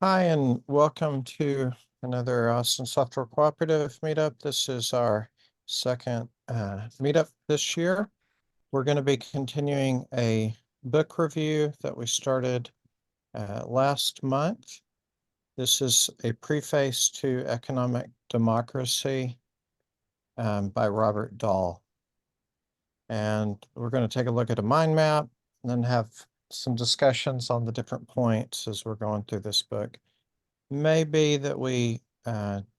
Hi, and welcome to another Austin Software Cooperative meetup. This is our second meetup this year. We're going to be continuing a book review that we started last month. This is A Preface to Economic Democracy by Robert Dahl. And we're going to take a look at a mind map and then have some discussions on the different points as we're going through this book. Maybe that we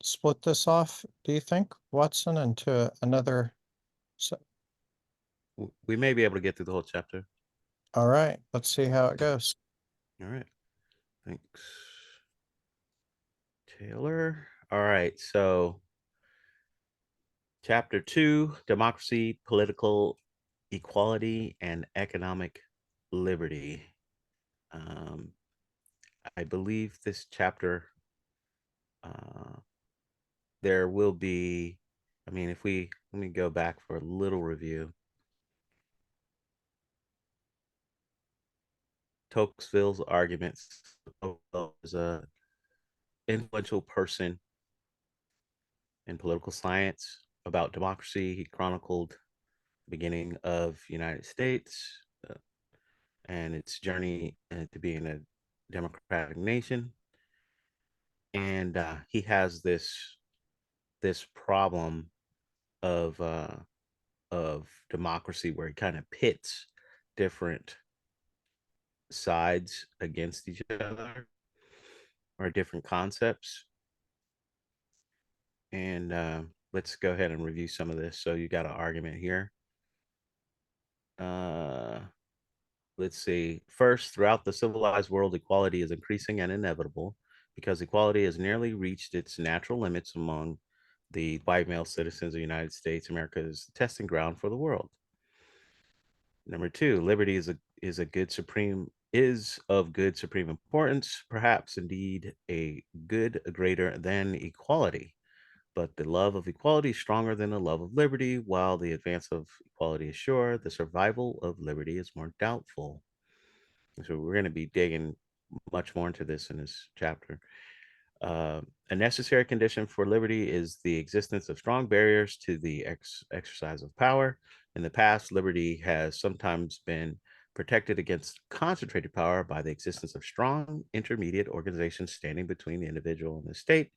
split this off, do you think, Watson, into another? We may be able to get through the whole chapter. All right, let's see how it goes. All right. Thanks, Taylor. All right. So, chapter 2, democracy, political equality, and economic liberty. Um, I believe this chapter, uh, there will be, if let me go back for a little review. Tocqueville's arguments. Tocqueville is a influential person in political science about democracy. He chronicled the beginning of United States and its journey to being a democratic nation. And he has this problem of democracy where he kind of pits different sides against each other or different concepts. And let's go ahead and review some of this. So you got an argument here. Uh, let's see. First, throughout the civilized world, equality is increasing and inevitable because equality has nearly reached its natural limits among the white male citizens of the United States. America is the testing ground for the world. Number two, liberty is a good supreme is of good supreme importance, perhaps indeed a good greater than equality. But the love of equality is stronger than the love of liberty. While the advance of equality is sure, the survival of liberty is more doubtful. So we're going to be digging much more into this in this chapter. A necessary condition for liberty is the existence of strong barriers to the exercise of power. In the past, liberty has sometimes been protected against concentrated power by the existence of strong intermediate organizations standing between the individual and the state.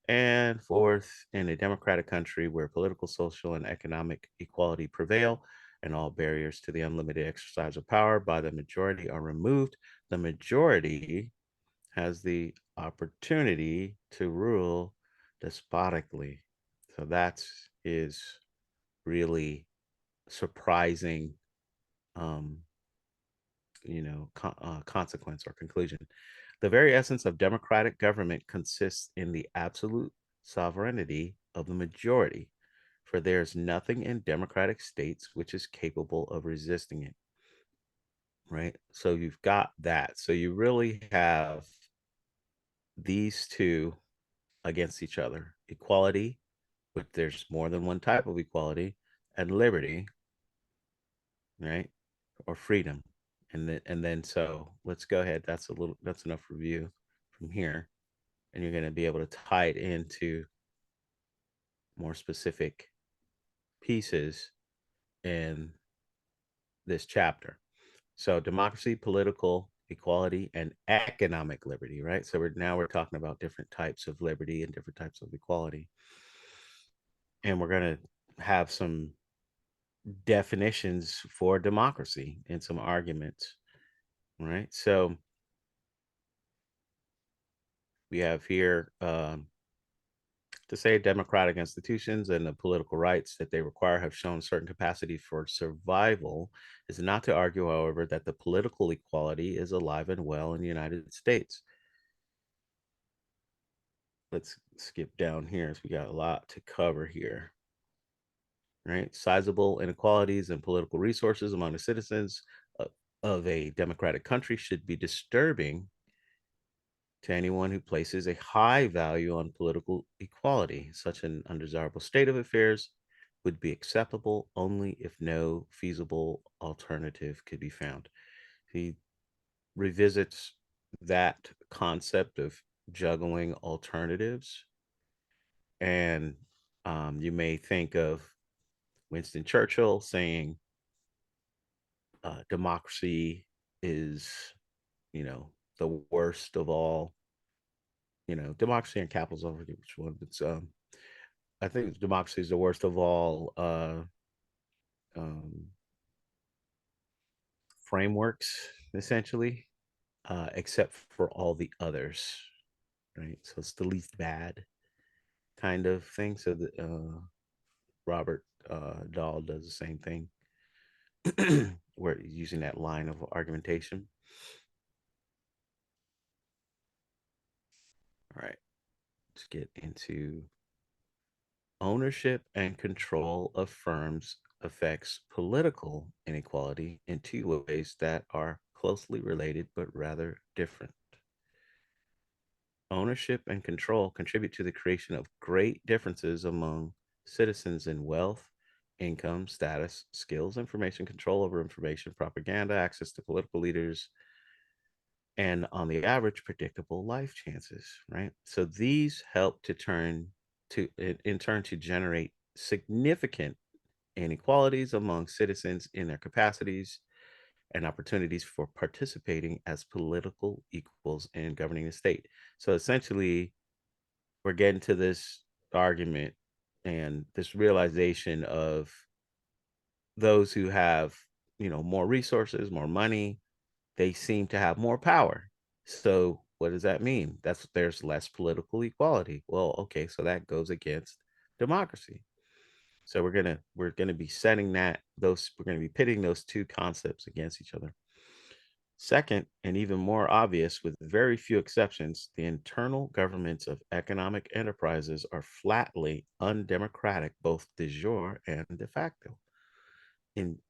And fourth, in a democratic country where political, social, and economic equality prevail and all barriers to the unlimited exercise of power by the majority are removed, the majority has the opportunity to rule despotically. So that's his really surprising, um, consequence or conclusion. The very essence of democratic government consists in the absolute sovereignty of the majority, for there is nothing in democratic states which is capable of resisting it. Right. So you've got that. So you really have these two against each other: equality, but there's more than one type of equality, and liberty, right? Or freedom. And then so let's go ahead. That's enough review from here. And you're going to be able to tie it into more specific pieces in this chapter. So democracy, political equality, and economic liberty, right? So we're talking about different types of liberty and different types of equality. And we're going to have some definitions for democracy and some arguments, right? So we have here to say democratic institutions and the political rights that they require have shown certain capacity for survival is not to argue, however, that the political equality is alive and well in the United States. Let's skip down here as we got a lot to cover here. Right? Sizable inequalities in political resources among the citizens of a democratic country should be disturbing to anyone who places a high value on political equality. Such an undesirable state of affairs would be acceptable only if no feasible alternative could be found. He revisits that concept of juggling alternatives. And you may think of Winston Churchill saying democracy is, the worst of all, democracy and capitalism, I forget which one, but I think democracy is the worst of all um, frameworks, essentially, except for all the others, right? So it's the least bad kind of thing. So Robert Dahl does the same thing. We're using that line of argumentation. All right, let's get into ownership and control of firms affects political inequality in two ways that are closely related but rather different. Ownership and control contribute to the creation of great differences among citizens in wealth, income, status, skills, information, control over information, propaganda, access to political leaders, and on the average, predictable life chances, right? So these help to in turn, to generate significant inequalities among citizens in their capacities and opportunities for participating as political equals in governing the state. So essentially, we're getting to this argument and this realization of those who have, more resources, more money, they seem to have more power. So what does that mean? There's less political equality. Well, okay, so that goes against democracy. So we're gonna be setting we're gonna be pitting those two concepts against each other. Second, and even more obvious, with very few exceptions, the internal governments of economic enterprises are flatly undemocratic, both de jure and de facto.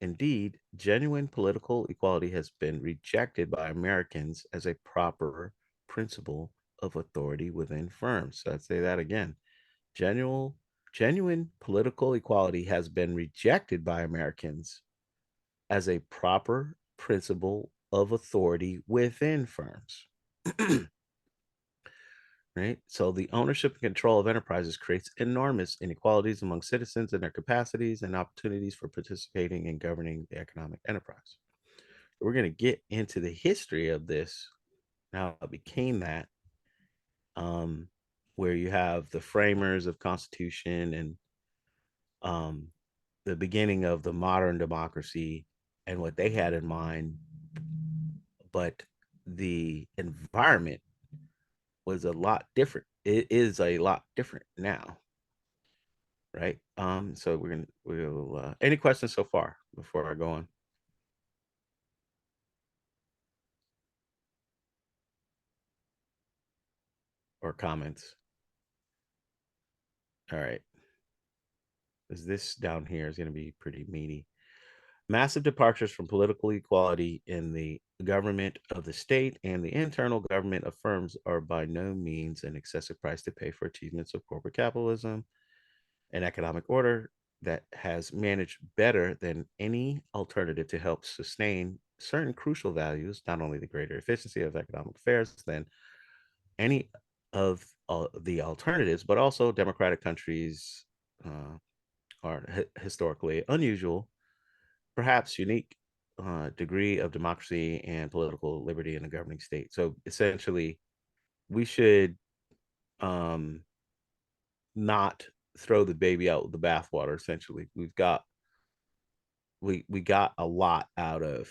Indeed, genuine political equality has been rejected by Americans as a proper principle of authority within firms. So I'd say that again. Genuine, genuine political equality has been rejected by Americans as a proper principle of authority within firms. Right? So the ownership and control of enterprises creates enormous inequalities among citizens and their capacities and opportunities for participating in governing the economic enterprise. We're going to get into the history of this, how it became that, um, where you have the framers of Constitution and um, the beginning of the modern democracy and what they had in mind, but the environment was a lot different. It is a lot different now, right? So we'll any questions so far before I go on, or comments? All right, because this down here is going to be pretty meaty. Massive departures from political equality in the government of the state and the internal government of firms are by no means an excessive price to pay for achievements of corporate capitalism and economic order that has managed better than any alternative to help sustain certain crucial values, not only the greater efficiency of economic affairs than any of the alternatives, but also democratic countries are historically unusual, perhaps unique degree of democracy and political liberty in a governing state. So essentially, we should um, not throw the baby out with the bathwater. Essentially, we got a lot out of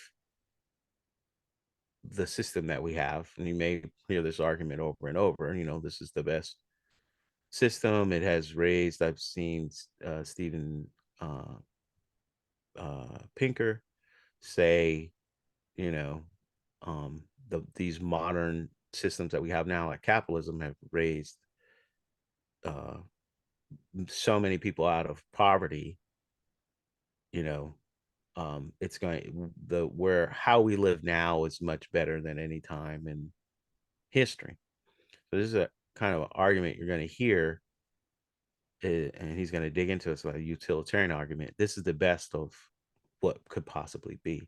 the system that we have, and you may hear this argument over and over. This is the best system. It has raised. I've seen Stephen uh, Pinker say, you know, these modern systems that we have now, like capitalism, have raised uh, so many people out of poverty. You know, it's going the where how we live now is much better than any time in history. So this is a kind of argument you're going to hear, and he's going to dig into it. So a utilitarian argument. This is the best of what could possibly be,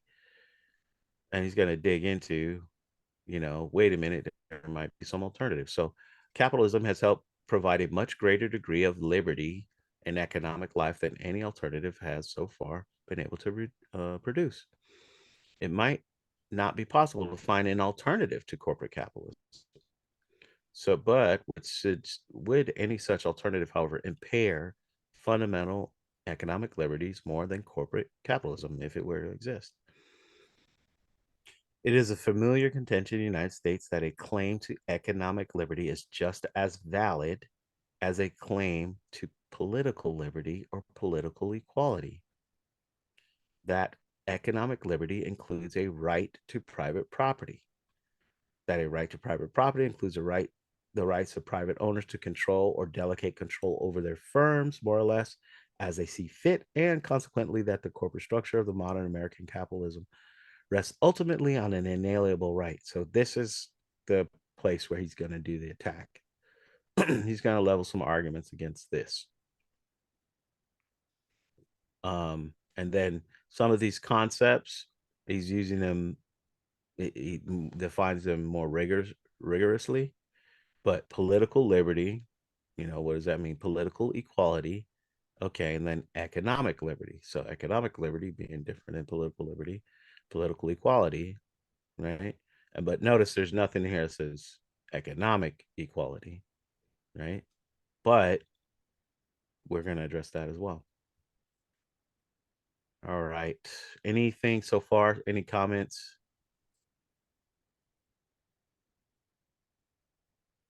and he's going to dig into, wait a minute, might be some alternative. So capitalism has helped provide a much greater degree of liberty in economic life than any alternative has so far been able to produce. It might not be possible to find an alternative to corporate capitalism. So, but would any such alternative, however, impair fundamental economic liberties more than corporate capitalism if it were to exist? It is a familiar contention in the United States that a claim to economic liberty is just as valid as a claim to political liberty or political equality. That economic liberty includes a right to private property. That a right to private property includes the rights of private owners to control or delegate control over their firms, more or less, as they see fit, and consequently that the corporate structure of the modern American capitalism rests ultimately on an inalienable right. So this is the place where he's going to do the attack. He's going to level some arguments against this. And then some of these concepts, he's using them, he defines them more rigorously. But political liberty, what does that mean? Political equality. Okay. And then economic liberty. So economic liberty being different than political liberty, political equality, right? But notice there's nothing here that says economic equality, right? But we're going to address that as well. All right. Anything so far? Any comments?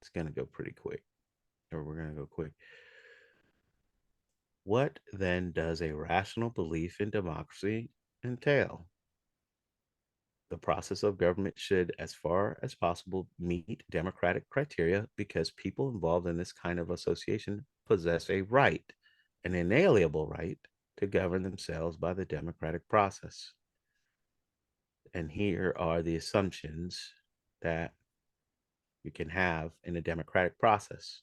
It's going to go pretty quick, or we're going to go quick. What then does a rational belief in democracy entail? The process of government should, as far as possible, meet democratic criteria because people involved in this kind of association possess a right, an inalienable right, to govern themselves by the democratic process. And here are the assumptions that you can have in a democratic process.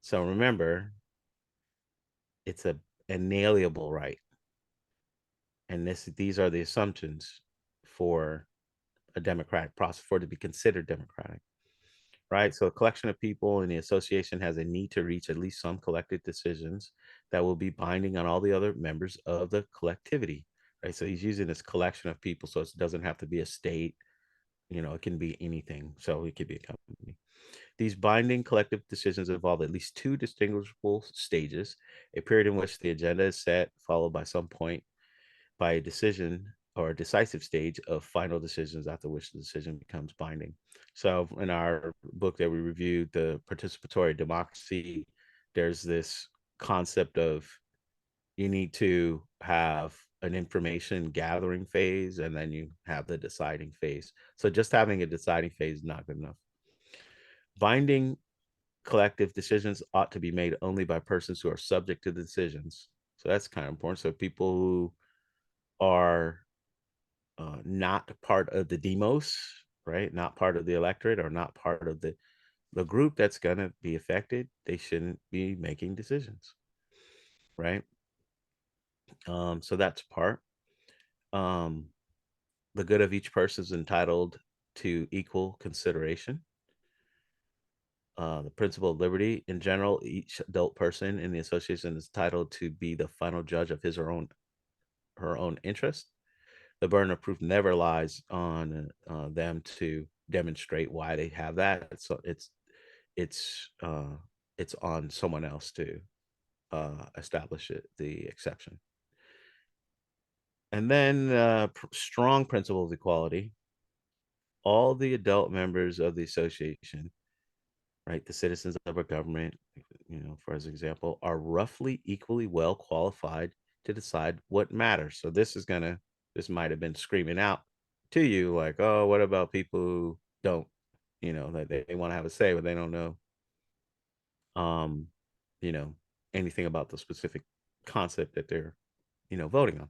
So remember, it's an inalienable right. And these are the assumptions for a democratic process, for it to be considered democratic, right? So a collection of people in the association has a need to reach at least some collective decisions that will be binding on all the other members of the collectivity, right? So he's using this collection of people, so it doesn't have to be a state, it can be anything. So it could be a company. These binding collective decisions involve at least two distinguishable stages: a period in which the agenda is set, followed by some point by a decision or a decisive stage of final decisions, after which the decision becomes binding. So in our book that we reviewed, the participatory democracy, there's this concept of you need to have an information gathering phase and then you have the deciding phase. So just having a deciding phase is not good enough. Binding collective decisions ought to be made only by persons who are subject to the decisions. So that's kind of important. So people who are not part of the demos, right? Not part of the electorate, or not part of the group that's going to be affected, they shouldn't be making decisions, right? So that's part. The good of each person is entitled to equal consideration. The principle of liberty in general, each adult person in the association is entitled to be the final judge of his or her own interest. The burden of proof never lies on them to demonstrate why they have that. So it's on someone else to establish it, the exception. And then strong principle of equality. All the adult members of the association, right, the citizens of our government, for as example, are roughly equally well qualified to decide what matters. So this might have been screaming out to you like, oh, what about people who don't, that they want to have a say, but they don't know, um, you know, anything about the specific concept that they're, voting on,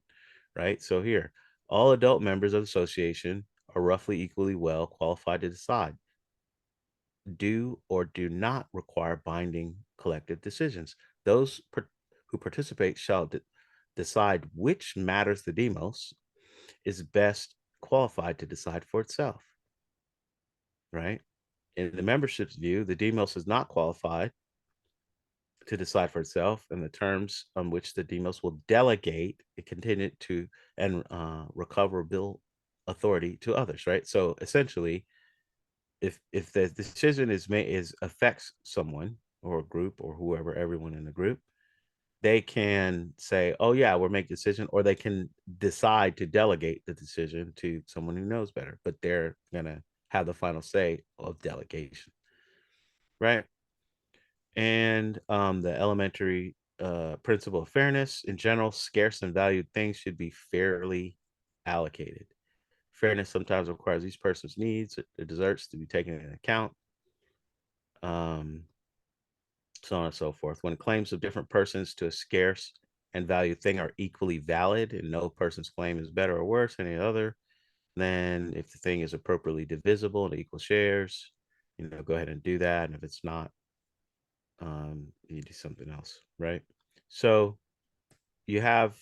right? So here, all adult members of the association are roughly equally well qualified to decide, do or do not require binding collective decisions. Those who participate shall decide which matters the demos is best qualified to decide for itself, right? in the membership's view, the demos is not qualified to decide for itself, and the terms on which the demos will delegate a contingent to and recoverable authority to others, right? So essentially, if the decision is made is affects someone or a group or whoever, everyone in the group, they can say, oh yeah, we're making a decision, or they can decide to delegate the decision to someone who knows better, but they're gonna have the final say of delegation, right? And the elementary principle of fairness in general, scarce and valued things should be fairly allocated. Fairness sometimes requires each person's needs, the deserts to be taken into account, um, so on and so forth. When claims of different persons to a scarce and valued thing are equally valid, and no person's claim is better or worse than any other, then if the thing is appropriately divisible into equal shares, go ahead and do that. And if it's not, you do something else, right? So you have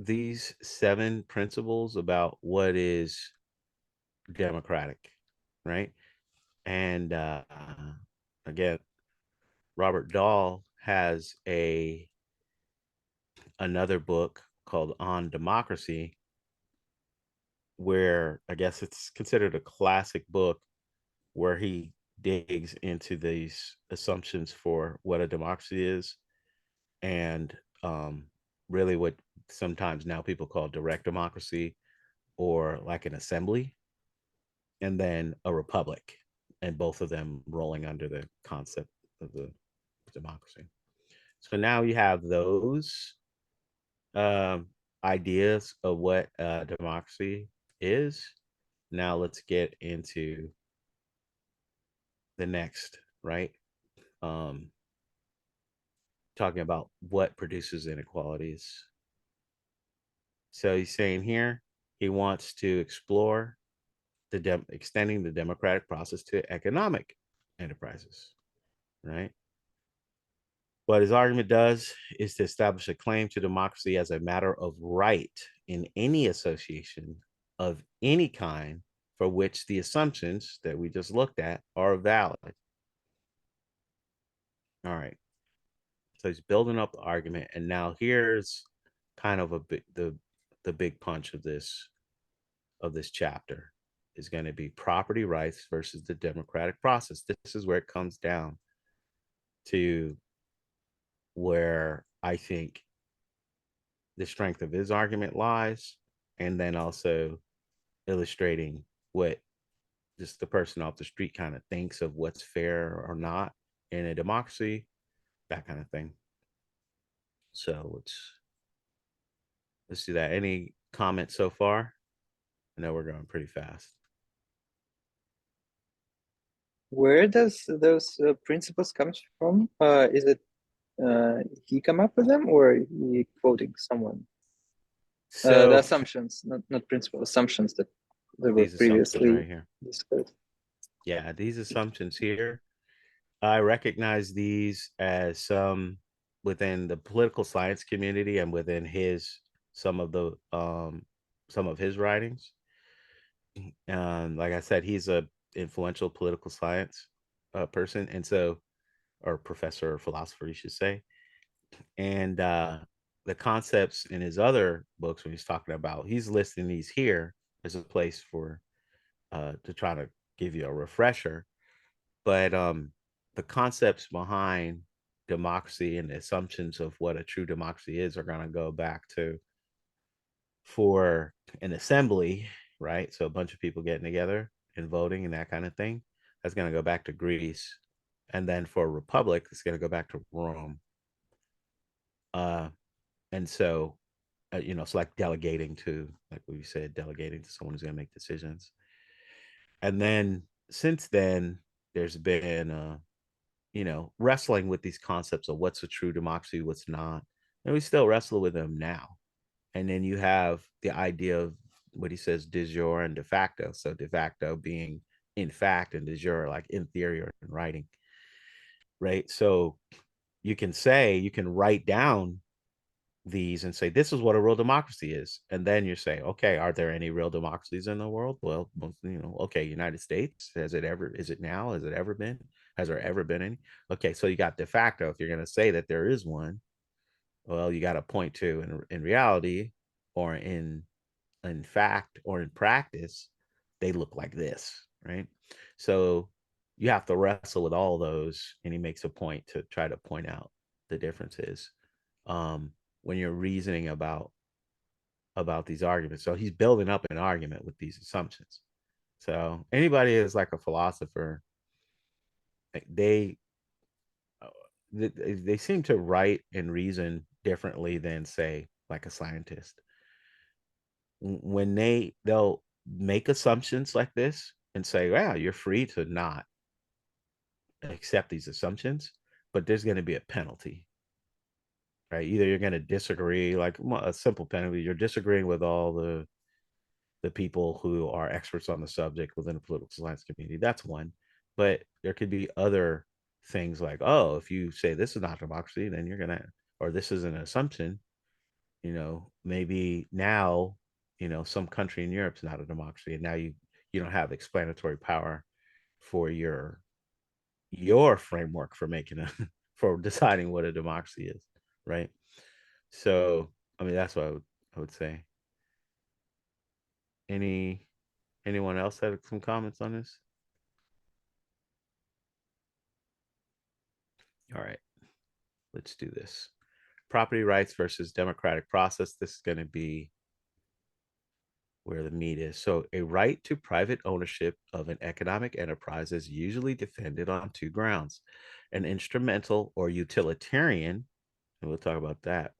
these 7 principles about what is democratic, right? And again, Robert Dahl has another book called On Democracy, where I guess it's considered a classic book, where he digs into these assumptions for what a democracy is, and really what sometimes now people call direct democracy, or like an assembly, and then a republic, and both of them rolling under the concept of the democracy. So now you have those um, ideas of what democracy is. Now let's get into the next, right? Um, Talking about what produces inequalities. So he's saying here he wants to explore extending the democratic process to economic enterprises, right? What his argument does is to establish a claim to democracy as a matter of right in any association of any kind for which the assumptions that we just looked at are valid. All right. So he's building up the argument, and now here's kind of the big punch of this chapter is going to be property rights versus the democratic process. This is where it comes down to where I think the strength of his argument lies, and then also illustrating what just the person off the street kind of thinks of what's fair or not in a democracy, that kind of thing. So let's do that. Any comments so far? I know we're going pretty fast. Where does those principles come from? Is it he come up with them, or he quoting someone? So the assumptions, not principle, assumptions that were previously right here discussed. Yeah, these assumptions here, I recognize these as some within the political science community and within some of his writings. Like I said, he's a influential political science person, and so, or professor or philosopher, you should say. And the concepts in his other books, when he's talking about, he's listing these here as a place for to try to give you a refresher. But the concepts behind democracy and the assumptions of what a true democracy is are going to go back to, for an assembly, right? So a bunch of people getting together and voting and that kind of thing. That's going to go back to Greece. And then for a republic, it's going to go back to Rome. And so, it's like delegating to, like we said, delegating to someone who's going to make decisions. And then since then, there's been wrestling with these concepts of what's a true democracy, what's not. And we still wrestle with them now. And then you have the idea of what he says, de jure and de facto. So de facto being in fact, and de jure like in theory or in writing, right? So you can write down these and say, this is what a real democracy is. And then you say, okay, are there any real democracies in the world? Well, okay, United States, is it now? Has it ever been? Has there ever been any? Okay, so you got de facto. If you're going to say that there is one, well, you got to point to in reality or in fact or in practice, they look like this, right? So you have to wrestle with all those, and he makes a point to try to point out the differences when you're reasoning about these arguments. So he's building up an argument with these assumptions. So anybody is like a philosopher, they they seem to write and reason differently than, say, like a scientist. When they'll make assumptions like this and say, wow, you're free to not accept these assumptions, but there's going to be a penalty, right? Either you're going to disagree, like a simple penalty, you're disagreeing with all the people who are experts on the subject within the political science community. That's one. But there could be other things like, oh, if you say this is not democracy, then you're gonna, or this is an assumption, maybe now, some country in Europe's not a democracy, and now you don't have explanatory power for your framework for making a for deciding what a democracy is, right? So I mean, that's what I would say. Anyone else have some comments on this? All right, let's do this. Property rights versus democratic process. This is going to be where the meat is. So a right to private ownership of an economic enterprise is usually defended on two grounds: an instrumental or utilitarian, and we'll talk about that.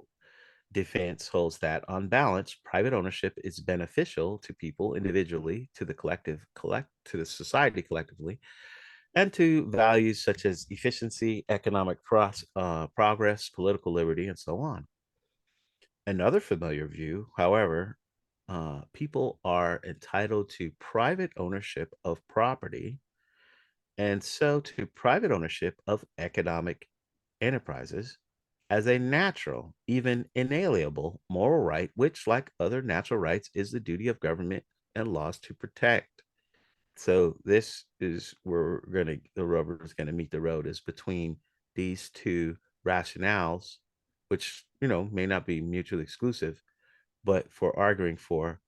Defense holds that on balance, private ownership is beneficial to people individually, to the to the society collectively, and to values such as efficiency, economic progress, political liberty, and so on. Another familiar view, however, people are entitled to private ownership of property, and so to private ownership of economic enterprises as a natural, even inalienable moral right, which, like other natural rights, is the duty of government and laws to protect. So this is where the rubber is gonna meet the road, is between these two rationales, which may not be mutually exclusive, but for arguing for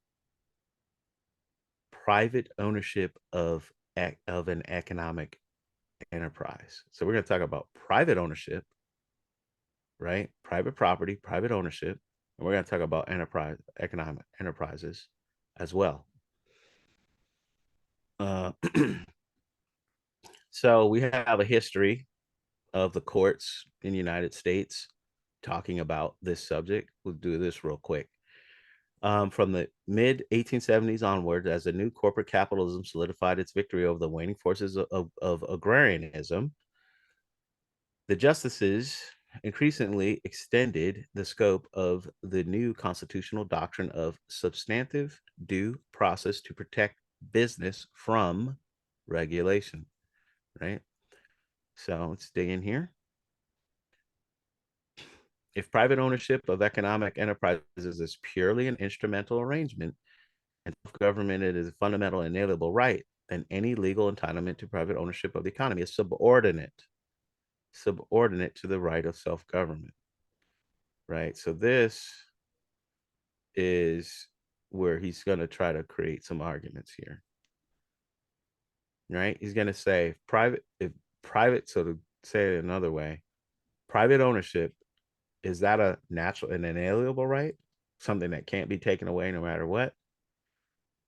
private ownership of an economic enterprise. So we're going to talk about private ownership, right? Private property, private ownership, and we're going to talk about economic enterprises as well. So we have a history of the courts in the United States talking about this subject. We'll do this real quick. From the mid 1870s onward, as the new corporate capitalism solidified its victory over the waning forces of agrarianism, the justices increasingly extended the scope of the new constitutional doctrine of substantive due process to protect business from regulation, right? So let's dig in here. If private ownership of economic enterprises is purely an instrumental arrangement and government is a fundamental inalienable right, then any legal entitlement to private ownership of the economy is subordinate to the right of self-government, right? So this is where he's going to try to create some arguments here, right? He's going to say so to say it another way, private ownership, is that a natural and inalienable right, something that can't be taken away no matter what?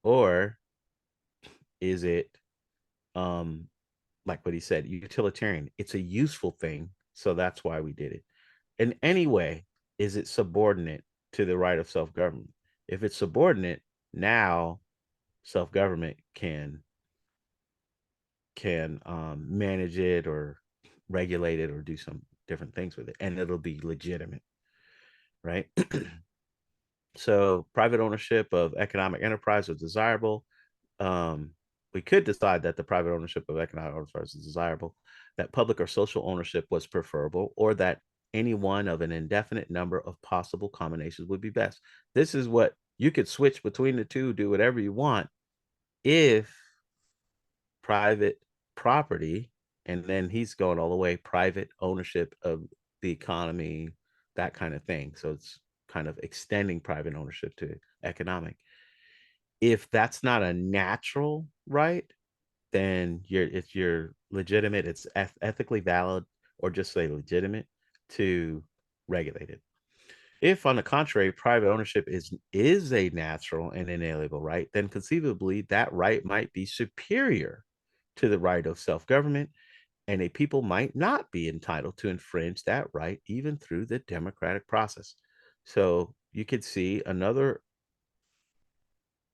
Or is it like what he said, utilitarian? It's a useful thing, so that's why we did it. In any way, is it subordinate to the right of self-government? If it's subordinate, now self-government can manage it or regulate it or do some different things with it, and it'll be legitimate, right? So private ownership of economic enterprise is desirable. We could decide that the private ownership of economic enterprise is desirable, that public or social ownership was preferable, or that any one of an indefinite number of possible combinations would be best. This is what you could switch between the two, do whatever you want if private property, and then he's going all the way private ownership of the economy, that kind of thing. So it's kind of extending private ownership to economic. If that's not a natural right, then you're legitimate, it's ethically valid, or just say legitimate to regulate it. If, on the contrary, private ownership is a natural and inalienable right, then conceivably that right might be superior to the right of self-government, and a people might not be entitled to infringe that right even through the democratic process. So you could see another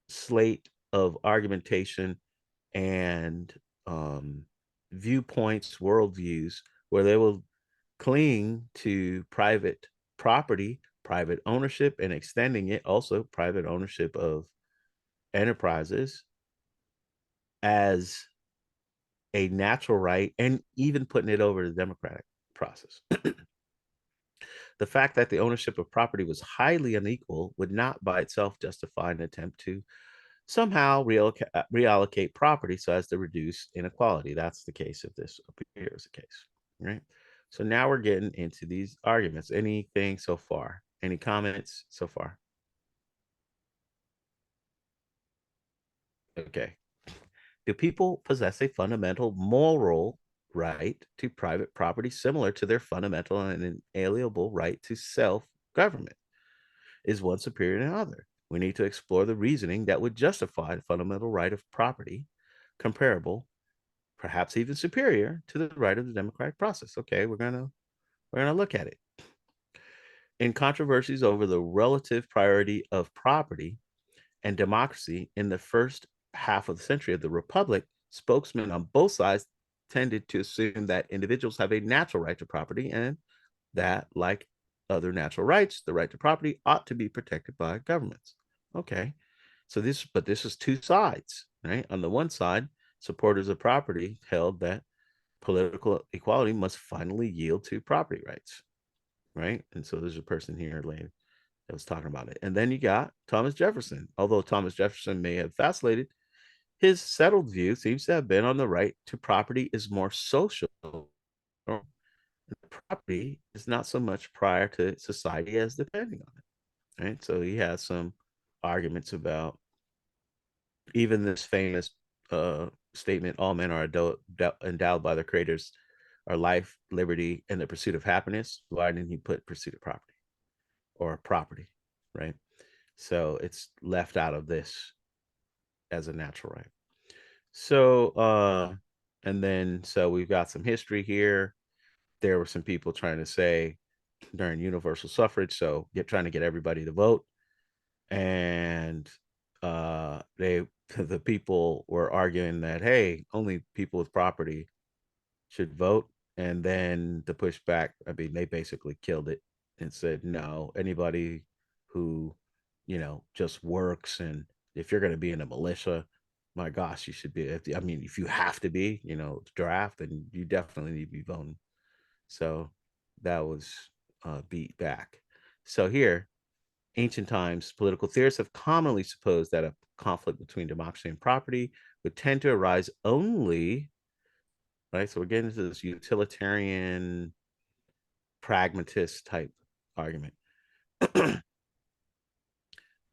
slate of argumentation and viewpoints, worldviews, where they will cling to private property, private ownership, and extending it also private ownership of enterprises as a natural right, and even putting it over the democratic process. The fact that the ownership of property was highly unequal would not by itself justify an attempt to somehow reallocate property so as to reduce inequality. That's the case if this appears a case, right? So now we're getting into these arguments. Anything so far? Any comments so far? Okay. Do people possess a fundamental moral right to private property similar to their fundamental and inalienable right to self-government? Is one superior to another? We need to explore the reasoning that would justify the fundamental right of property, comparable, perhaps even superior to the right of the democratic process. Okay, we're gonna look at it. In controversies over the relative priority of property and democracy in the first half of the century of the Republic, spokesmen on both sides tended to assume that individuals have a natural right to property, and that, like other natural rights, the right to property ought to be protected by governments. Okay, so this is two sides, right? On the one side, supporters of property held that political equality must finally yield to property rights, right? And so there's a person here later that was talking about it. And then you got Thomas Jefferson. Although Thomas Jefferson may have vacillated, his settled view seems to have been on the right to property is more social. Property is not so much prior to society as depending on it, right? So he has some arguments about even this famous statement, all men are endowed by their creators are life, liberty, and the pursuit of happiness. Why didn't he put pursuit of property or property, right? So it's left out of this as a natural right. So and then so we've got some history here. There were some people trying to say during universal suffrage, so trying to get everybody to vote, and the people were arguing that, hey, only people with property should vote. And then the pushback, I mean, they basically killed it and said, no, anybody who, just works, and if you're going to be in a militia, my gosh, you should be. I mean, if you have to be, draft, then you definitely need to be voting. So that was beat back. So here, ancient times, political theorists have commonly supposed that a conflict between democracy and property would tend to arise only, right? So we're getting into this utilitarian, pragmatist type argument.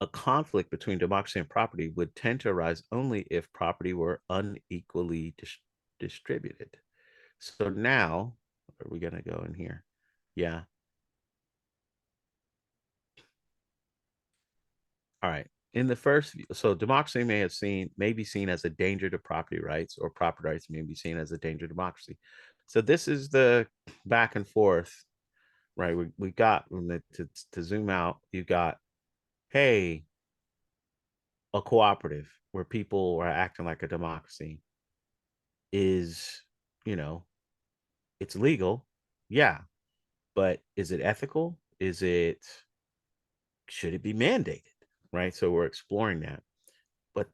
A conflict between democracy and property would tend to arise only if property were unequally distributed. So now, are we going to go in here? Yeah. All right. In the first, so democracy may be seen as a danger to property rights, or property rights may be seen as a danger to democracy. So this is the back and forth, right? We got to zoom out. You got, hey, a cooperative where people are acting like a democracy is, you know, it's legal, yeah, but is it ethical? Should it be mandated? Right. So we're exploring that. But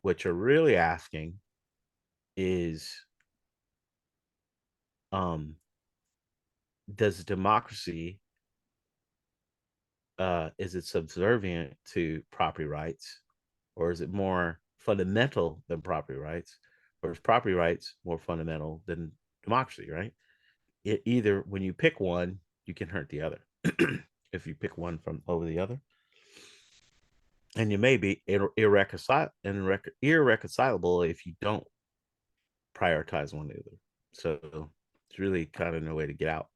what you're really asking is, does democracy, is it subservient to property rights, or is it more fundamental than property rights, or is property rights more fundamental than democracy, right? Either when you pick one, you can hurt the other. If you pick one from over the other, and you may be irreconcilable if you don't prioritize one or the other. So it's really kind of no way to get out.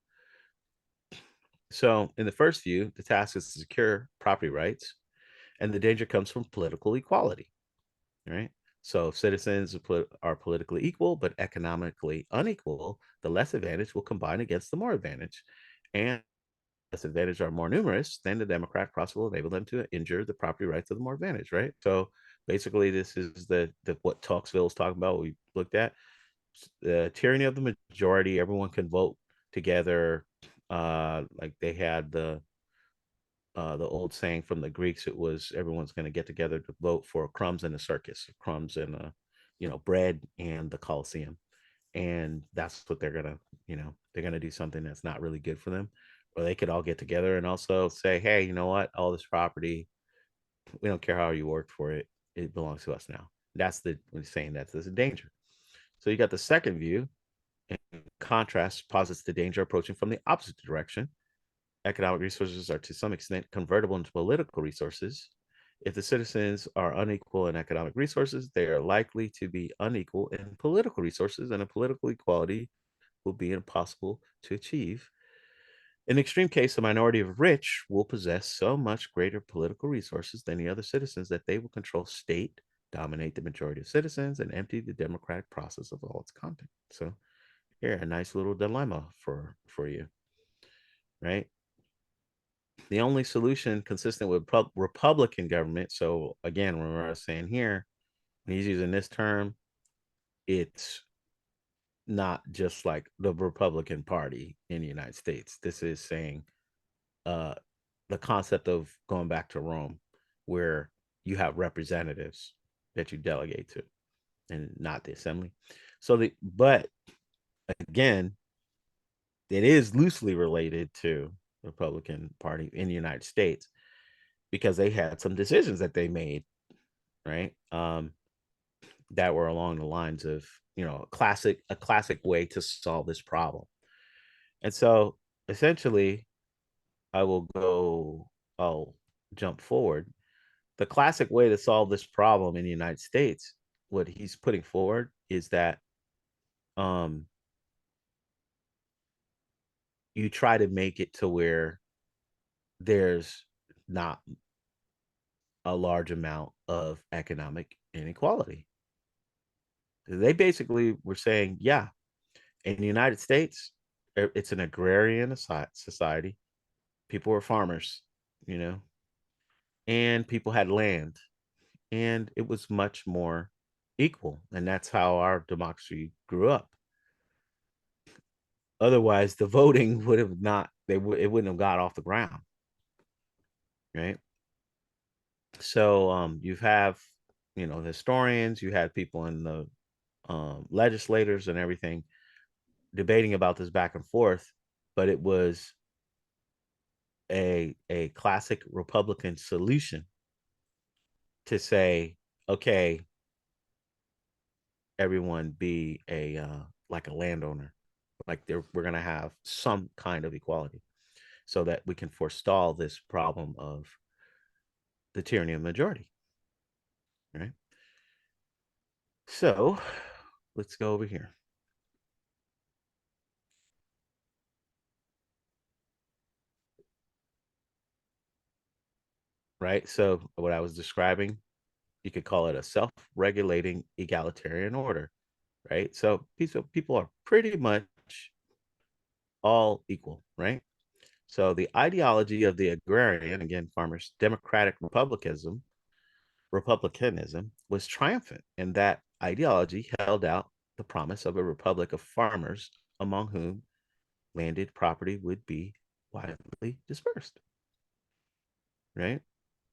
So in the first view, the task is to secure property rights, and the danger comes from political equality, right? So if citizens are politically equal but economically unequal, the less advantage will combine against the more advantage. And less advantage are more numerous, then the democratic process will enable them to injure the property rights of the more advantage, right? So basically, this is the what Tocqueville is talking about. We looked at the tyranny of the majority. Everyone can vote together. Like they had the old saying from the Greeks, it was everyone's going to get together to vote for crumbs in the circus, crumbs and bread and the Colosseum. And that's what they're gonna, they're gonna do something that's not really good for them. Or they could all get together and also say, hey, you know what, all this property, we don't care how you worked for it, it belongs to us now. That's the saying that's a danger. So you got the second view, in contrast, posits the danger approaching from the opposite direction. Economic resources are to some extent convertible into political resources. If the citizens are unequal in economic resources, they are likely to be unequal in political resources, and a political equality will be impossible to achieve. In the extreme case, a minority of rich will possess so much greater political resources than the other citizens that they will control state, dominate the majority of citizens, and empty the democratic process of all its content. So here, a nice little dilemma for you, right? The only solution consistent with Republican government. So again, remember I was saying here, when he's using this term, it's not just like the Republican Party in the United States. This is saying uh, the concept of going back to Rome, where you have representatives that you delegate to, and not the assembly. But again, it is loosely related to the Republican Party in the United States because they had some decisions that they made, right? That were along the lines of, a classic way to solve this problem. And so essentially, I'll jump forward. The classic way to solve this problem in the United States, what he's putting forward is that you try to make it to where there's not a large amount of economic inequality. They basically were saying, yeah, in the United States, it's an agrarian society. People were farmers, you know, and people had land, and it was much more equal. And that's how our democracy grew up. Otherwise, the voting would have not, it wouldn't have got off the ground, right? So you have, the historians, you had people in the legislators and everything debating about this back and forth, but it was a classic Republican solution to say, okay, everyone be a like a landowner, like we're going to have some kind of equality, so that we can forestall this problem of the tyranny of the majority, right? So let's go over here. Right. So what I was describing, you could call it a self-regulating egalitarian order, right? So people are pretty much all equal, right? So the ideology of the agrarian, again, farmers, democratic republicanism was triumphant, and that ideology held out the promise of a republic of farmers among whom landed property would be widely dispersed, right?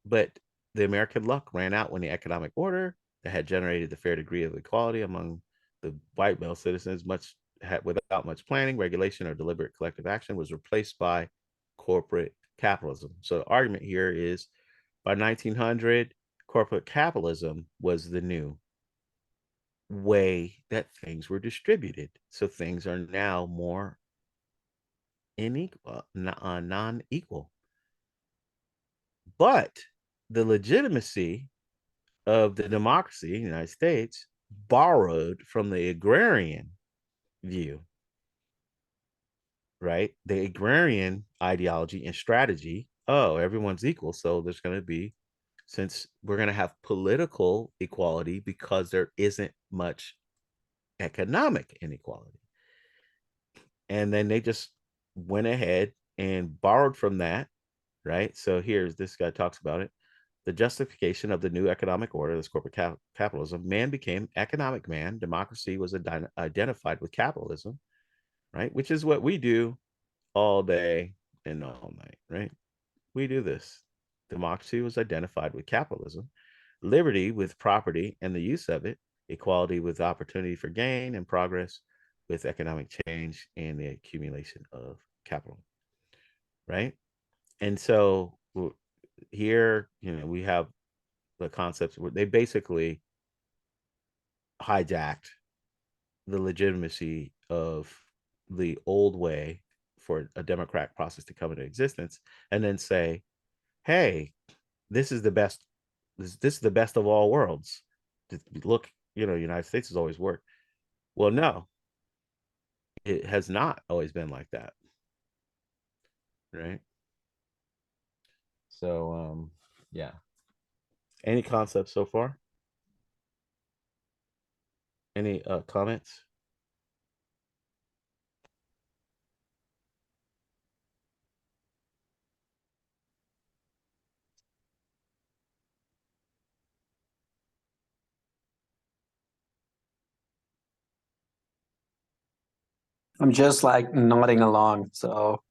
But the American luck ran out when the economic order that had generated the fair degree of equality among the white male citizens much without much planning, regulation, or deliberate collective action, was replaced by corporate capitalism. So the argument here is by 1900, corporate capitalism was the new way that things were distributed. So things are now more non-equal. But the legitimacy of the democracy in the United States borrowed from the agrarian view, right? The agrarian ideology and strategy. Oh, everyone's equal. So there's going to be, since we're going to have political equality because there isn't much economic inequality. And then they just went ahead and borrowed from that, right? So here's this guy talks about it. The justification of the new economic order, this corporate capitalism, man became economic man. Democracy was identified with capitalism, right? Which is what we do all day and all night, right? We do this. Democracy was identified with capitalism, liberty with property and the use of it, equality with opportunity for gain, and progress with economic change and the accumulation of capital, right? And so here, we have the concepts where they basically hijacked the legitimacy of the old way for a democratic process to come into existence, and then say, hey, this is the best. This is the best of all worlds. Look, United States has always worked. Well, no, it has not always been like that, right? So, yeah. Any concepts so far? Any comments? I'm just like nodding along, so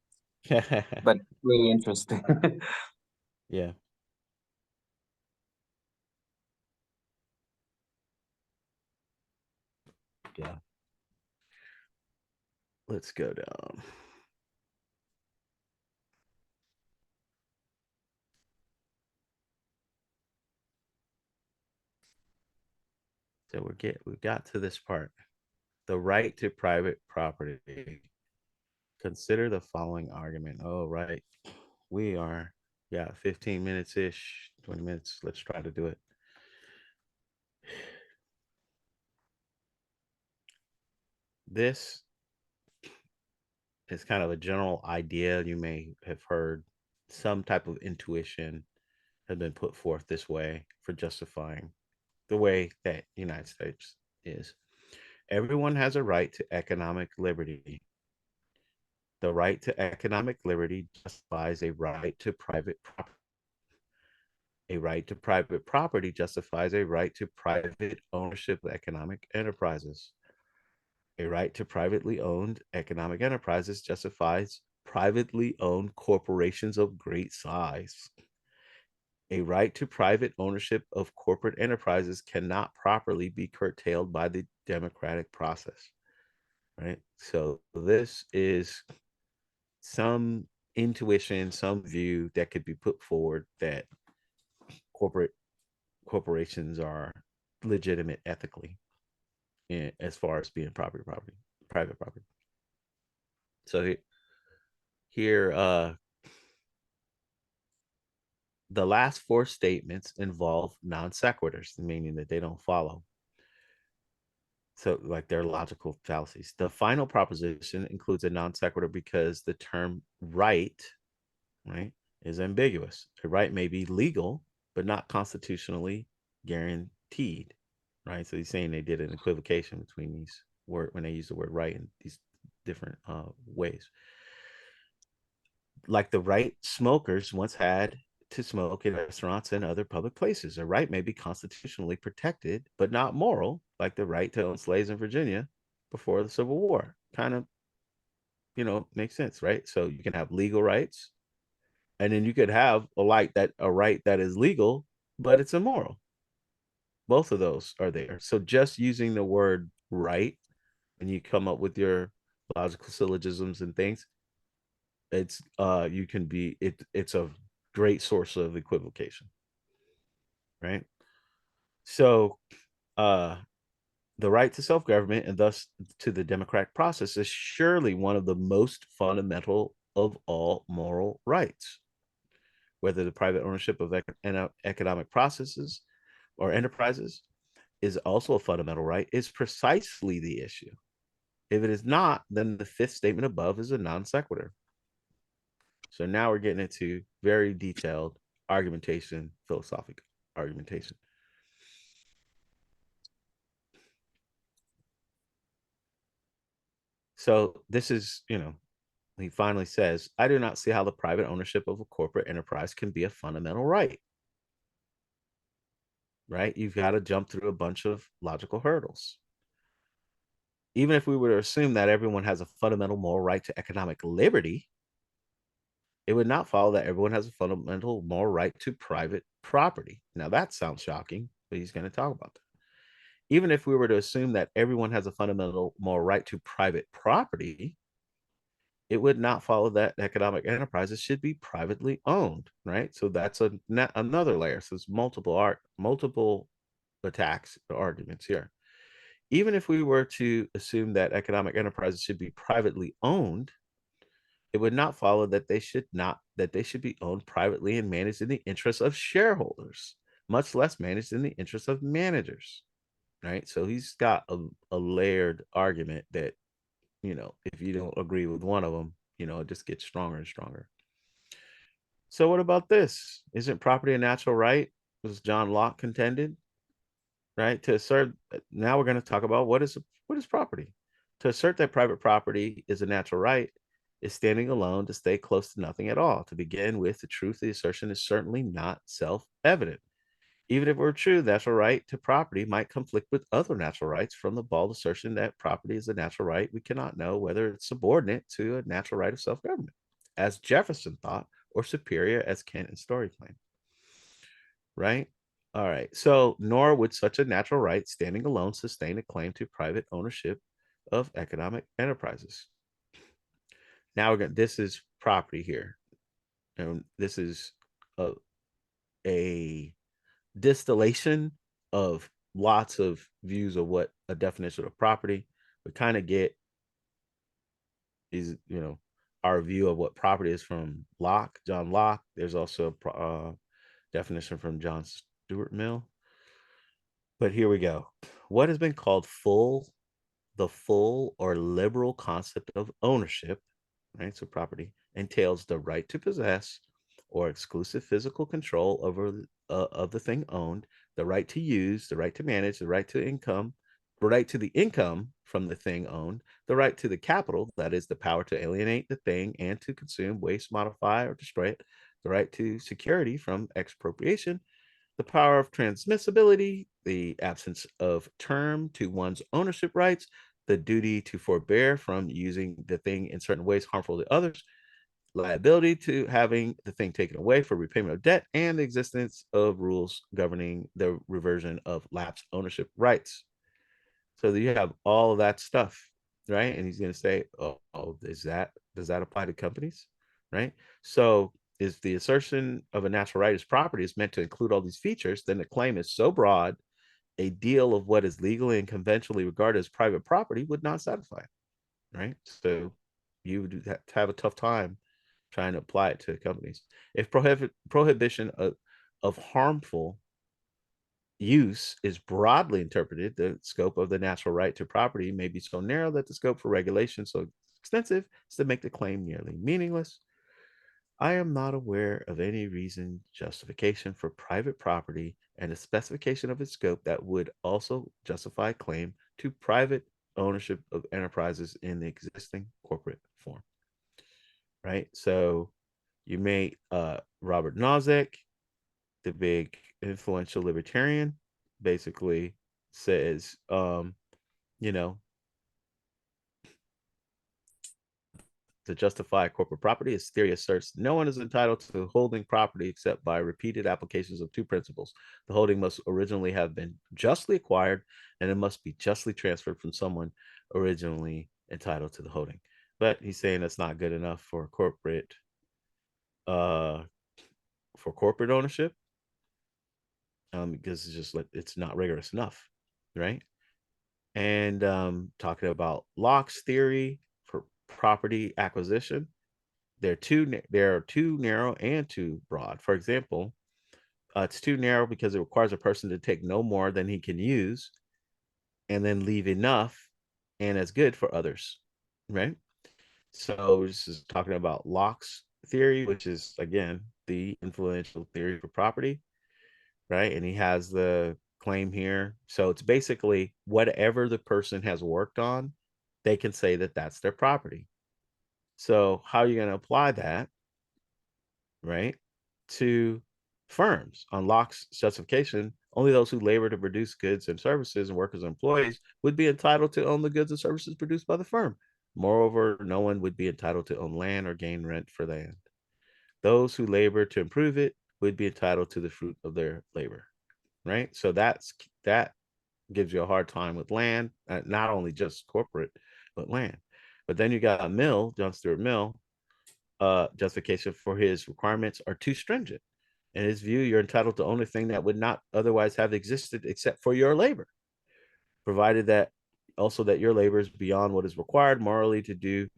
but really interesting. Yeah. Yeah. Let's go down. So we got to this part. The right to private property. Consider the following argument. Oh, right. We are, 15 minutes ish, 20 minutes. Let's try to do it. This is kind of a general idea. You may have heard some type of intuition has been put forth this way for justifying the way that the United States is. Everyone has a right to economic liberty. The right to economic liberty justifies a right to private property. A right to private property justifies a right to private ownership of economic enterprises. A right to privately owned economic enterprises justifies privately owned corporations of great size. A right to private ownership of corporate enterprises cannot properly be curtailed by the democratic process. Right? So this is some intuition, some view that could be put forward that corporations are legitimate ethically as far as being private property. So here, the last four statements involve non sequiturs, meaning that they don't follow. So, like, they're logical fallacies. The final proposition includes a non sequitur because the term right, is ambiguous. A right may be legal, but not constitutionally guaranteed, right? So he's saying they did an equivocation between these words when they use the word right in these different ways. Like the right smokers once had to smoke in restaurants and other public places. A right may be constitutionally protected, but not moral, like the right to own slaves in Virginia before the Civil War. Kind of, makes sense, right? So you can have legal rights, and then you could have a right that is legal, but it's immoral. Both of those are there. So just using the word right and you come up with your logical syllogisms and things, it's it's a great source of equivocation, right? So the right to self-government and thus to the democratic process is surely one of the most fundamental of all moral rights. Whether the private ownership of economic processes or enterprises is also a fundamental right is precisely the issue. If it is not, then the fifth statement above is a non sequitur. So now we're getting into very detailed argumentation, philosophic argumentation. So this is, he finally says, I do not see how the private ownership of a corporate enterprise can be a fundamental right. Right? You've got to jump through a bunch of logical hurdles. Even if we were to assume that everyone has a fundamental moral right to economic liberty, it would not follow that everyone has a fundamental moral right to private property. Now that sounds shocking, but he's going to talk about that. Even if we were to assume that everyone has a fundamental moral right to private property, it would not follow that economic enterprises should be privately owned, right? So that's another layer. So there's multiple attacks or arguments here. Even if we were to assume that economic enterprises should be privately owned, it would not follow that they should be owned privately and managed in the interests of shareholders, much less managed in the interests of managers, right? So he's got a layered argument that, if you don't agree with one of them, it just gets stronger and stronger. So what about this? Isn't property a natural right? Was John Locke contended, right? To assert, now we're going to talk about what is property. To assert that private property is a natural right is standing alone to stay close to nothing at all. To begin with, the truth of the assertion is certainly not self-evident. Even if it were true, natural right to property might conflict with other natural rights. From the bald assertion that property is a natural right, we cannot know whether it's subordinate to a natural right of self-government, as Jefferson thought, or superior as Kant and Story claim. Right? All right. So, nor would such a natural right standing alone sustain a claim to private ownership of economic enterprises. Now this is property here. And this is a distillation of lots of views of what a definition of property we kind of get is, our view of what property is from John Locke. There's also a definition from John Stuart Mill. But here we go. What has been called the full or liberal concept of ownership, right? So property entails the right to possess or exclusive physical control over of the thing owned, the right to use, the right to manage, the right to income, the right to the income from the thing owned, the right to the capital, that is the power to alienate the thing and to consume, waste, modify, or destroy it, the right to security from expropriation, the power of transmissibility, the absence of term to one's ownership rights, the duty to forbear from using the thing in certain ways harmful to others, liability to having the thing taken away for repayment of debt, and the existence of rules governing the reversion of lapsed ownership rights. So you have all of that stuff, right? And he's going to say, oh, does that apply to companies, right? So if the assertion of a natural right as property is meant to include all these features, then the claim is so broad, a deal of what is legally and conventionally regarded as private property would not satisfy, right? So you would have a tough time trying to apply it to companies. If prohibition of harmful use is broadly interpreted, the scope of the natural right to property may be so narrow that the scope for regulation so extensive as to make the claim nearly meaningless. I am not aware of any reason justification for private property and a specification of its scope that would also justify claim to private ownership of enterprises in the existing corporate form. Right? So you may Robert Nozick, the big influential libertarian, basically says, to justify corporate property. His theory asserts no one is entitled to holding property except by repeated applications of two principles. The holding must originally have been justly acquired, and it must be justly transferred from someone originally entitled to the holding. But he's saying that's not good enough for corporate ownership, because it's not rigorous enough, right? And talking about Locke's theory for property acquisition, they're too narrow and too broad. For example, it's too narrow because it requires a person to take no more than he can use and then leave enough and as good for others, right? So this is talking about Locke's theory, which is, again, the influential theory for property, right? And he has the claim here. So it's basically whatever the person has worked on, they can say that that's their property. So how are you going to apply that, right, to firms? On Locke's justification, only those who labor to produce goods and services and workers and employees would be entitled to own the goods and services produced by the firm. Moreover, no one would be entitled to own land or gain rent for land. Those who labor to improve it would be entitled to the fruit of their labor, right? So that gives you a hard time with land, not only just corporate, but land. But then you got Mill, John Stuart Mill, justification for his requirements are too stringent. In his view, you're entitled to own a thing that would not otherwise have existed except for your labor, provided that also that your labor is beyond what is required morally to do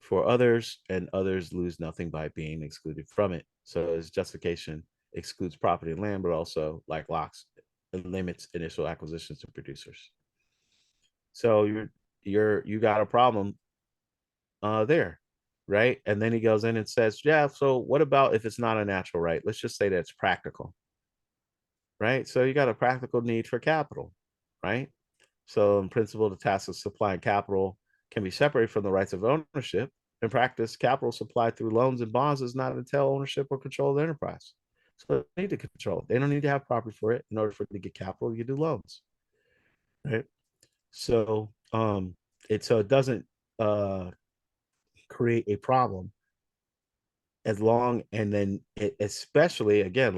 for others, and others lose nothing by being excluded from it. So his justification excludes property and land, but also, like Locke's, it limits initial acquisitions to producers. So you got a problem there, right? And then he goes in and says, yeah, so what about if it's not a natural right? Let's just say that it's practical, right? So you got a practical need for capital, right? So in principle, the task of supplying capital can be separated from the rights of ownership. In practice, capital supplied through loans and bonds does not entail ownership or control of the enterprise. So they need to control it. They don't need to have property for it. In order for it to get capital, you do loans, right? So it doesn't create a problem as long, and then it, especially again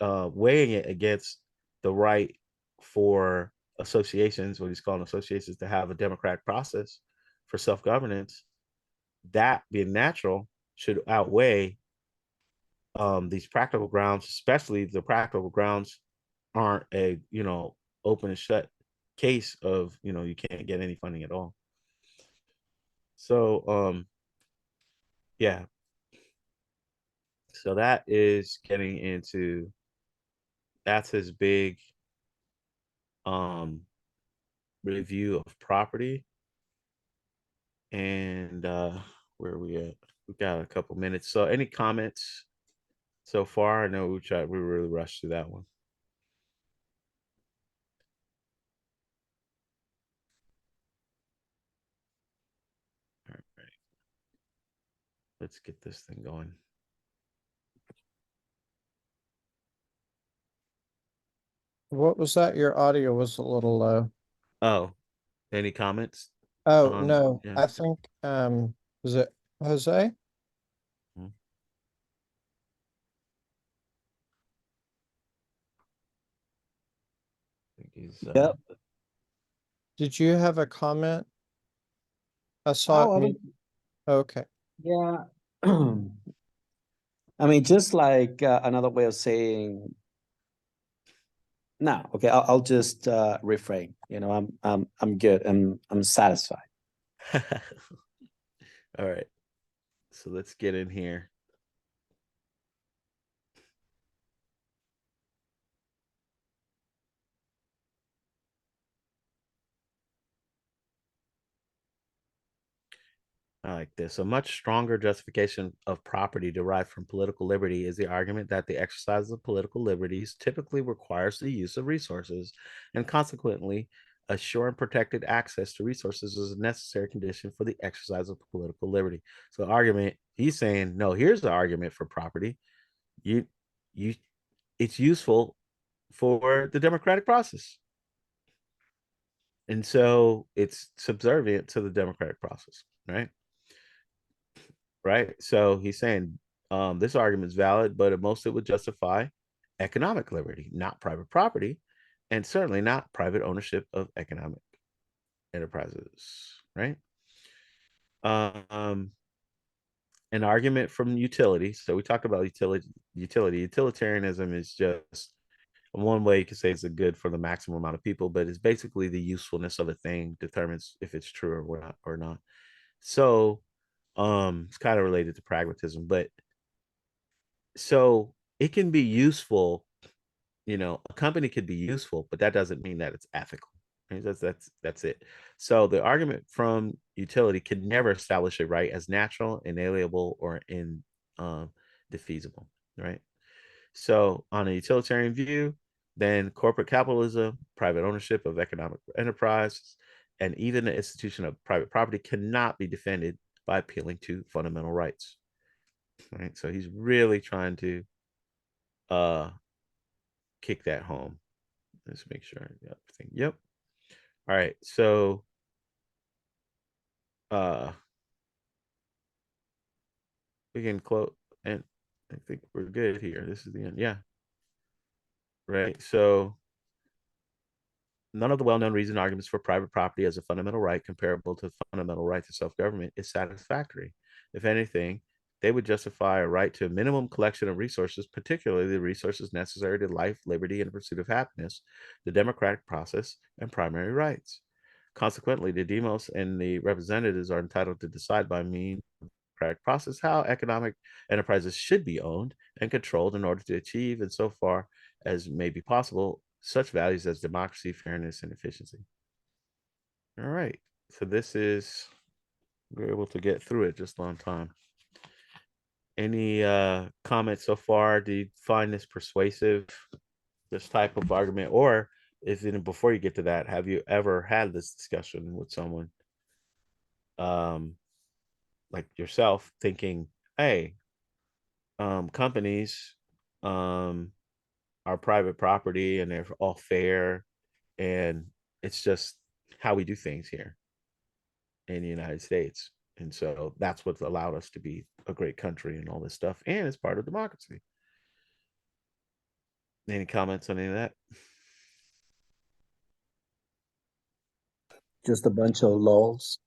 weighing it against the right for associations, what he's calling associations, to have a democratic process for self-governance, that being natural should outweigh these practical grounds, especially the practical grounds aren't a open and shut case of you can't get any funding at all. So yeah, so that is getting into, that's his big review of property. And where are we at? We've got a couple minutes. So any comments so far? I know we really rushed through that one. All right. Let's get this thing going. What was that? Your audio was a little low. Oh, any comments? Oh, no, yeah. I think, is it Jose? Hmm. I think he's, Yep. Did you have a comment? I saw Oh, it. Okay. yeah. I mean, just like another way of saying, no, okay, I'll just refrain. I'm good. I'm satisfied. all right. So let's get in here. I like this. A much stronger justification of property derived from political liberty is the argument that the exercise of political liberties typically requires the use of resources, and consequently, a sure and protected access to resources is a necessary condition for the exercise of political liberty. So the argument, he's saying, no, here's the argument for property. You it's useful for the democratic process. And so it's subservient to the democratic process, right? right? So he's saying this argument is valid, but most it would justify economic liberty, not private property, and certainly not private ownership of economic enterprises, right? An argument from utility. So we talked about utility. Utilitarianism is just one way you could say it's a good for the maximum amount of people, but it's basically the usefulness of a thing determines if it's true or not. So it's kind of related to pragmatism, but so it can be useful, a company could be useful, but that doesn't mean that it's ethical. Right? That's it. So the argument from utility can never establish a right as natural, inalienable, or indefeasible, right? So on a utilitarian view, then corporate capitalism, private ownership of economic enterprises, and even the institution of private property cannot be defended by appealing to fundamental rights. Right. So he's really trying to kick that home. Let's make sure I got everything. Yep. All right. So we can quote, and I think we're good here. This is the end. Yeah. Right. So none of the well-known reasoned arguments for private property as a fundamental right comparable to the fundamental right to self-government is satisfactory. If anything, they would justify a right to a minimum collection of resources, particularly the resources necessary to life, liberty, and the pursuit of happiness, the democratic process, and primary rights. Consequently, the demos and the representatives are entitled to decide by means of the democratic process how economic enterprises should be owned and controlled in order to achieve, and so far as may be possible, such values as democracy, fairness, and efficiency. All right. So we're able to get through it just on time. Any comments so far? Do you find this persuasive, this type of argument? Or is it, before you get to that, have you ever had this discussion with someone like yourself thinking, hey, companies are private property and they're all fair and it's just how we do things here in the United States. And so that's what's allowed us to be a great country and all this stuff. And it's part of democracy. Any comments on any of that? Just a bunch of lols.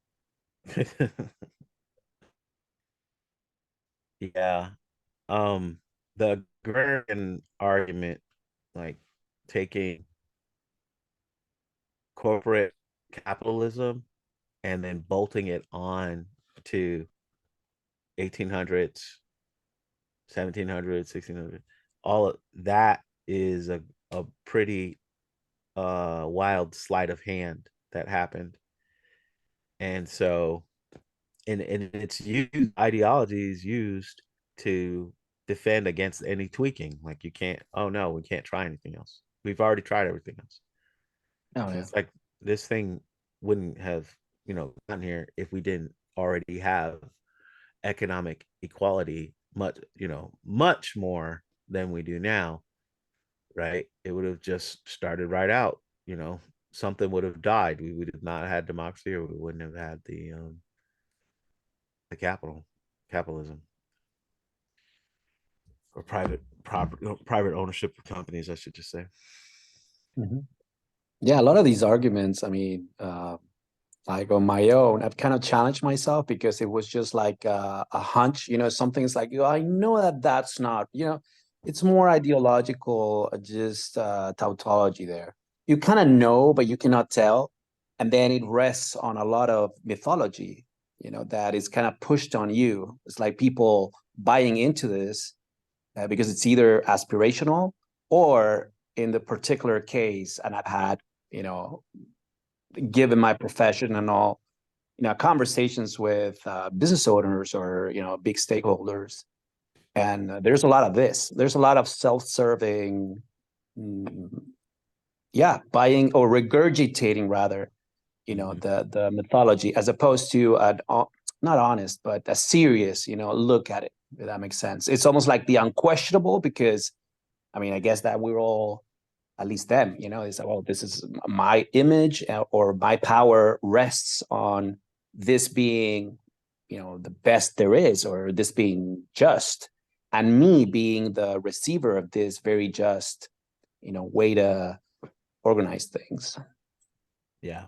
Yeah. The agrarian argument, like taking corporate capitalism and then bolting it on to 1800s, 1700s, 1600s, all of that is a pretty wild sleight of hand that happened. And so and it's used, ideology is used to defend against any tweaking. Like you can't, oh no, we can't try anything else. We've already tried everything else. Oh, yeah. It's like this thing wouldn't have, gotten here if we didn't already have economic equality much more than we do now, right? It would have just started right out, something would have died. We would have not had democracy, or we wouldn't have had the capitalism, or private ownership of companies, I should just say. Mm-hmm. Yeah, a lot of these arguments, I mean, like on my own, I've kind of challenged myself because it was just like a hunch, something's like, I know that that's not, it's more ideological, just tautology there. You kind of know, but you cannot tell. And then it rests on a lot of mythology, that is kind of pushed on you. It's like people buying into this because it's either aspirational or in the particular case, and I've had, given my profession and all, conversations with business owners or, big stakeholders. And there's a lot of this. There's a lot of self-serving, buying or regurgitating rather, the mythology, as opposed to not honest, but a serious, look at it, if that makes sense. It's almost like the unquestionable, because, I mean, I guess that we're all, at least them, is, well, this is my image or my power rests on this being the best there is, or this being just, and me being the receiver of this very just, way to organize things. Yeah.